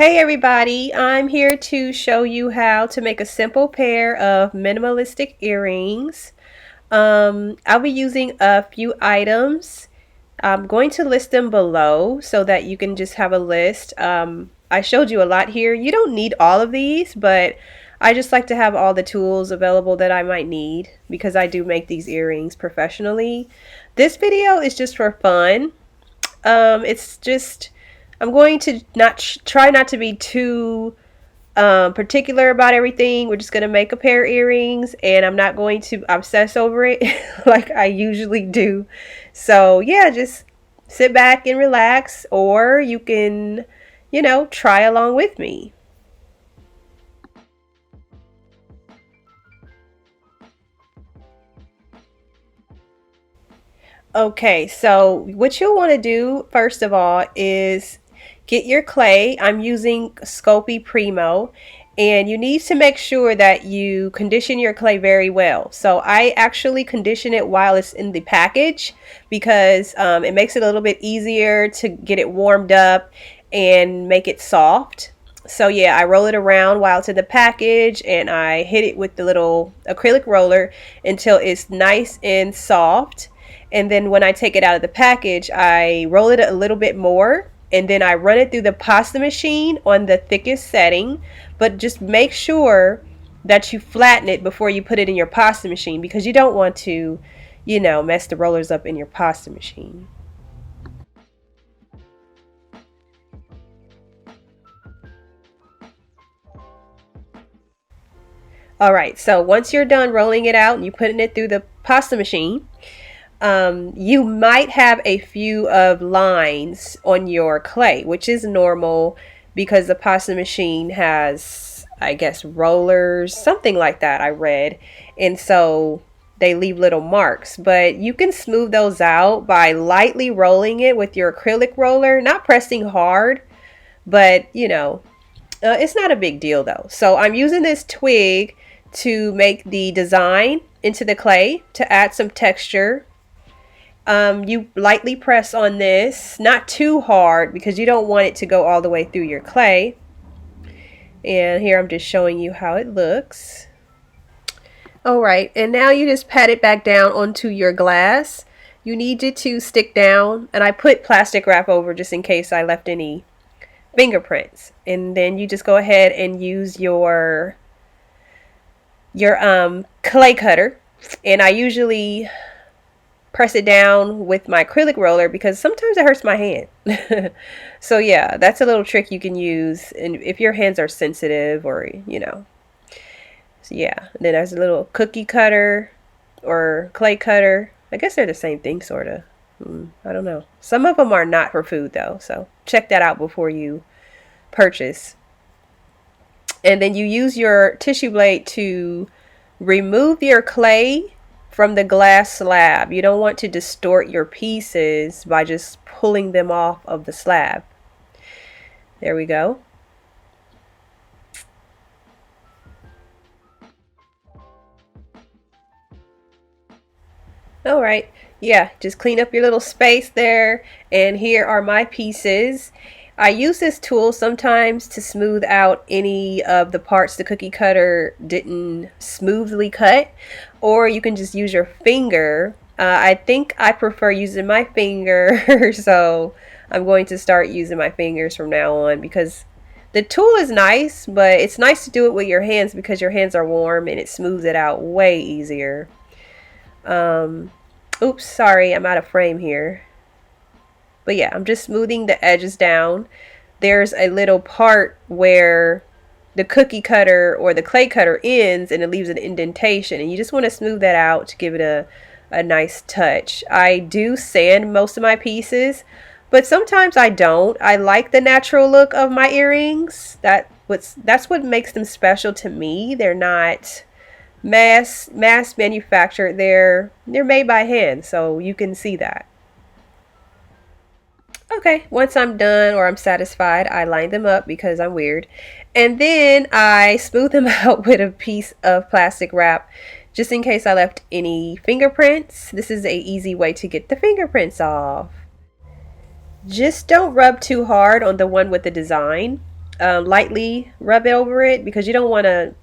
Hey everybody, I'm here to show you how to make a simple pair of minimalistic earrings. I'll be using a few items. I'm going to list them below so that you can just have a list. I showed you a lot here. You don't need all of these, but I just like to have all the tools available that I might need because I do make these earrings professionally. This video is just for fun. It's just I'm going to not try not to be too particular about everything. We're just going to make a pair of earrings and I'm not going to obsess over it like I usually do. So yeah, just sit back and relax, or you can, try along with me. Okay, so what you'll want to do first of all is get your clay. I'm using Sculpey Primo, and you need to make sure that you condition your clay very well. So I actually condition it while it's in the package because it makes it a little bit easier to get it warmed up and make it soft. So yeah, I roll it around while it's in the package and I hit it with the little acrylic roller until it's nice and soft. And then when I take it out of the package, I roll it a little bit more and then I run it through the pasta machine on the thickest setting. But just make sure that you flatten it before you put it in your pasta machine because you don't want to, mess the rollers up in your pasta machine. All right, so once you're done rolling it out and you're putting it through the pasta machine, you might have a few of lines on your clay, which is normal because the pasta machine has, I guess, rollers, something like that I read. And so they leave little marks, but you can smooth those out by lightly rolling it with your acrylic roller, not pressing hard, but it's not a big deal though. So I'm using this twig to make the design into the clay to add some texture. You lightly press on this, not too hard because you don't want it to go all the way through your clay. And here I'm just showing you how it looks. Alright, and now you just pat it back down onto your glass. You need it to stick down, and I put plastic wrap over just in case I left any fingerprints. And then you just go ahead and use your clay cutter, and I usually press it down with my acrylic roller because sometimes it hurts my hand. So yeah, that's a little trick you can use, and if your hands are sensitive or so yeah. And then there's a little cookie cutter or clay cutter. I guess they're the same thing, sort of. I don't know. Some of them are not for food though, so check that out before you purchase. And then you use your tissue blade to remove your clay from the glass slab. You don't want to distort your pieces by just pulling them off of the slab. There we go. All right, yeah, just clean up your little space there, and here are my pieces. I use this tool sometimes to smooth out any of the parts the cookie cutter didn't smoothly cut, or you can just use your finger. I think I prefer using my finger, so I'm going to start using my fingers from now on because the tool is nice, but it's nice to do it with your hands because your hands are warm and it smooths it out way easier. Oops, sorry, I'm out of frame here. But yeah, I'm just smoothing the edges down. There's a little part where the cookie cutter or the clay cutter ends and it leaves an indentation, and you just want to smooth that out to give it a nice touch. I do sand most of my pieces, but sometimes I don't. I like the natural look of my earrings. That's what makes them special to me. They're not mass manufactured. They're made by hand, so you can see that. Okay, once I'm done or I'm satisfied, I line them up because I'm weird. And then I smooth them out with a piece of plastic wrap just in case I left any fingerprints. This is a easy way to get the fingerprints off. Just don't rub too hard on the one with the design. lightly rub it over it because you don't want to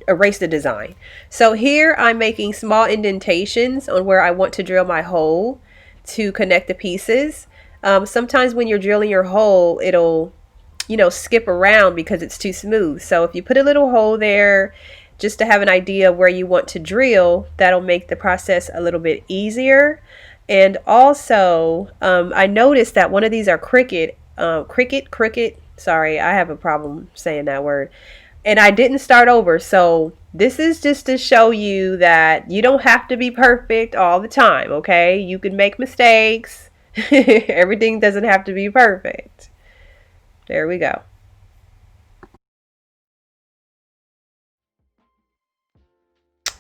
erase the design. So here I'm making small indentations on where I want to drill my hole to connect the pieces. Sometimes when you're drilling your hole, it'll, skip around because it's too smooth. So if you put a little hole there just to have an idea of where you want to drill, that'll make the process a little bit easier. And also, I noticed that one of these are cricket. Sorry, I have a problem saying that word. And I didn't start over. So this is just to show you that you don't have to be perfect all the time, okay? You can make mistakes. Everything doesn't have to be perfect. There we go.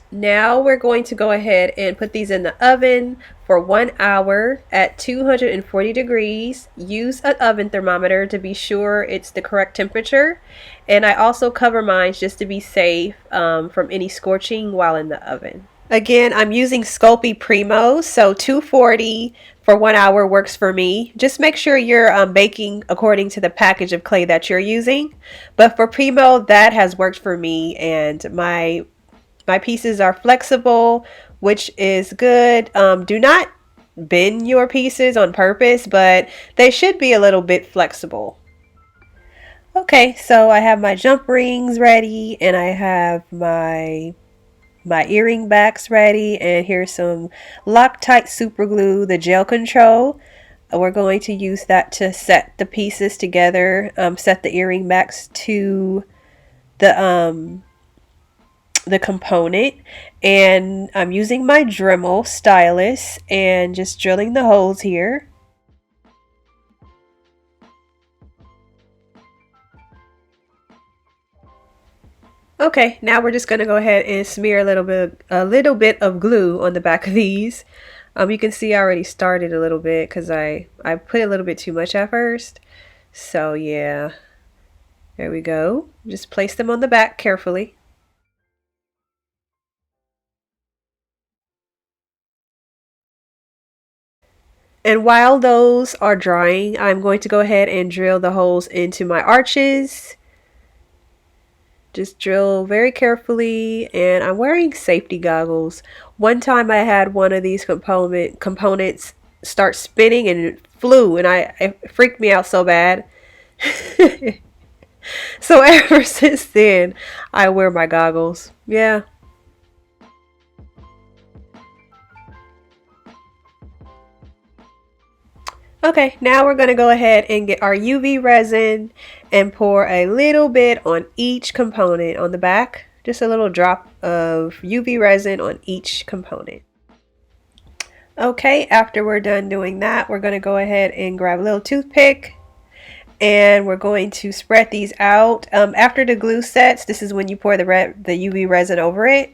Now we're going to go ahead and put these in the oven for 1 hour at 240 degrees. Use an oven thermometer to be sure it's the correct temperature. And I also cover mine just to be safe from any scorching while in the oven. Again, I'm using Sculpey Primo, so 240 for 1 hour works for me. Just make sure you're baking according to the package of clay that you're using. But for Primo, that has worked for me, and my pieces are flexible, which is good. Do not bend your pieces on purpose, but they should be a little bit flexible. Okay, so I have my jump rings ready, and I have my earring backs ready, and here's some Loctite super glue, the gel control. We're going to use that to set the pieces together, set the earring backs to the the component, and I'm using my Dremel stylus and just drilling the holes here. Okay, now we're just gonna go ahead and smear a little bit of glue on the back of these. You can see I already started a little bit because I put a little bit too much at first. So yeah, there we go. Just place them on the back carefully. And while those are drying, I'm going to go ahead and drill the holes into my arches. Just drill very carefully, and I'm wearing safety goggles. One time I had one of these components start spinning and it flew, and it freaked me out so bad. So ever since then, I wear my goggles. Yeah. Okay, now we're going to go ahead and get our UV resin and pour a little bit on each component on the back. Just a little drop of UV resin on each component. Okay, after we're done doing that, we're going to go ahead and grab a little toothpick and we're going to spread these out. After the glue sets, this is when you pour the UV resin over it,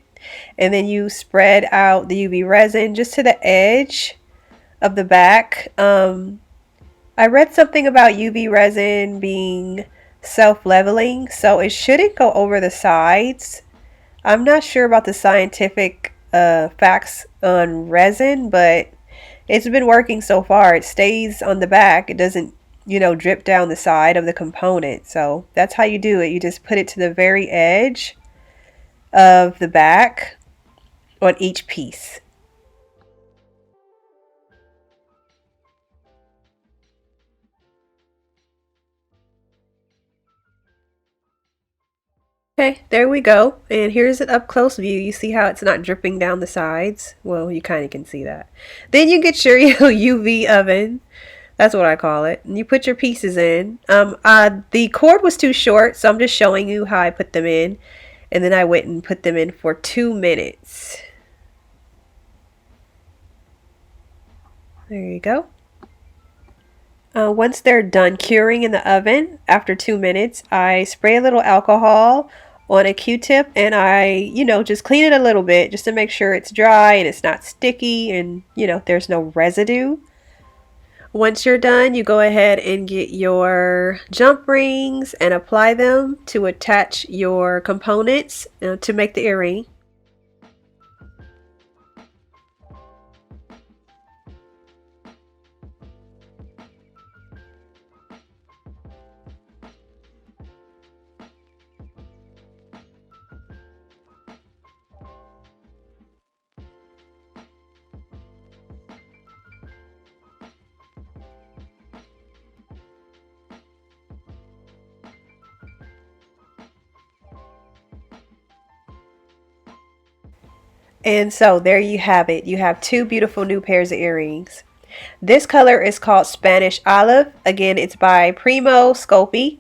and then you spread out the UV resin just to the edge of the back. I read something about UV resin being self-leveling, so it shouldn't go over the sides. I'm not sure about the scientific facts on resin, but it's been working so far. It stays on the back. It doesn't, drip down the side of the component. So that's how you do it. You just put it to the very edge of the back on each piece. Okay, there we go. And here's an up close view. You see how it's not dripping down the sides? Well, you kind of can see that. Then you get your UV oven. That's what I call it. And you put your pieces in. The cord was too short, so I'm just showing you how I put them in. And then I went and put them in for 2 minutes. There you go. Once they're done curing in the oven, after 2 minutes, I spray a little alcohol on a Q-tip and I, just clean it a little bit just to make sure it's dry and it's not sticky and, there's no residue. Once you're done, you go ahead and get your jump rings and apply them to attach your components to make the earring. And so there you have it. You have two beautiful new pairs of earrings. This color is called Spanish Olive. Again, it's by Primo Scopi.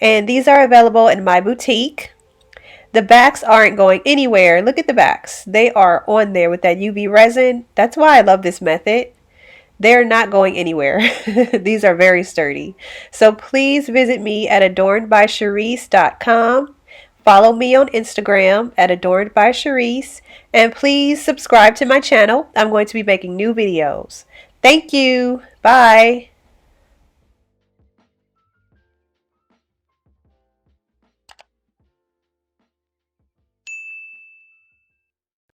And these are available in my boutique. The backs aren't going anywhere. Look at the backs. They are on there with that UV resin. That's why I love this method. They're not going anywhere. These are very sturdy. So please visit me at adornedbysharice.com. Follow me on Instagram at adornedbysharice. And please subscribe to my channel. I'm going to be making new videos. Thank you. Bye.